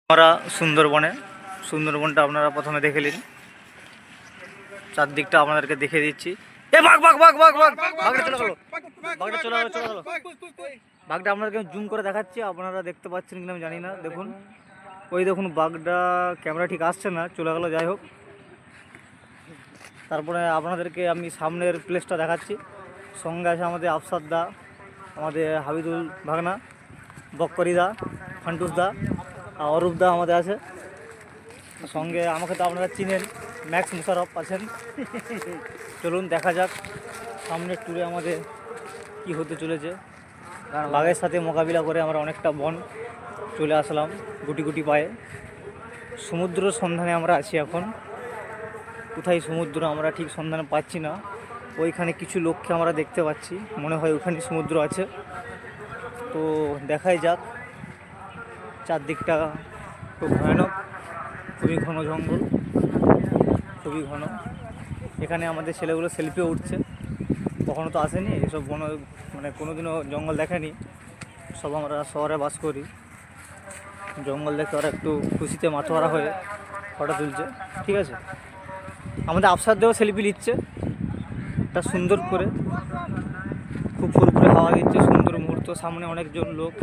আমরা সুন্দরবনটা আপনারা প্রথমে দেখে নিন। চারদিকটা আপনাদেরকে দেখে দিচ্ছি। এ বাঘ বাঘ বাঘ বাঘ বাঘ বাঘটা চলে গেল, বাঘটা চলে গেল, চলে গেল। বাঘটা আপনাদেরকে জুম করে দেখাচ্ছি, আপনারা দেখতে পাচ্ছেন কিনা আমি জানি না। দেখুন, ওই দেখুন বাঘটা, ক্যামেরা ঠিক আসছে না, চলে গেল। যাই হোক, তারপরে আপনাদেরকে আমি সামনের প্লেসটা দেখাচ্ছি। সঙ্গে আছে আমাদের আফসার দা, আমাদের হাবিদুল ভাগনা, বক্করি দা, ফান্টুস দা, অরূপ দা আমাদের আছে সঙ্গে। আমাকে তো আপনারা চিনেন, ম্যাক্স মুশারফ আছেন। চলুন দেখা যাক সামনের ট্যুরে আমাদের কি হতে চলেছে। বাঘের সাথে মোকাবিলা করে আমরা অনেকটা বন চলে আসলাম গুটি গুটি পায়ে। সমুদ্র সন্ধানে আমরা আছি এখন। কোথায় সমুদ্র আমরা ঠিক সন্ধান পাচ্ছি না। ওইখানে কিছু লোককে আমরা দেখতে পাচ্ছি, মনে হয় ওখানে সমুদ্র আছে। তো দেখাই যাক। চারদিকটা খুব ভয়ানক, খুবই ঘন জঙ্গল, খুবই ঘন। এখানে আমাদের ছেলেগুলো সেলফিও উঠছে, কখনো তো আসেনি এসব বন, মানে কোনোদিনও জঙ্গল দেখেনি। সব আমরা শহরে বাস করি, জঙ্গল দেখতে ওরা একটু খুশিতে মাথোয়ারা হয়ে ফটো তুলছে। ঠিক আছে, আমাদের আফসার দেও সেলফি নিচ্ছে একটা সুন্দর করে, খুব ফুরফুরে হাওয়া দিচ্ছে, সুন্দর মুহূর্ত। সামনে অনেকজন লোক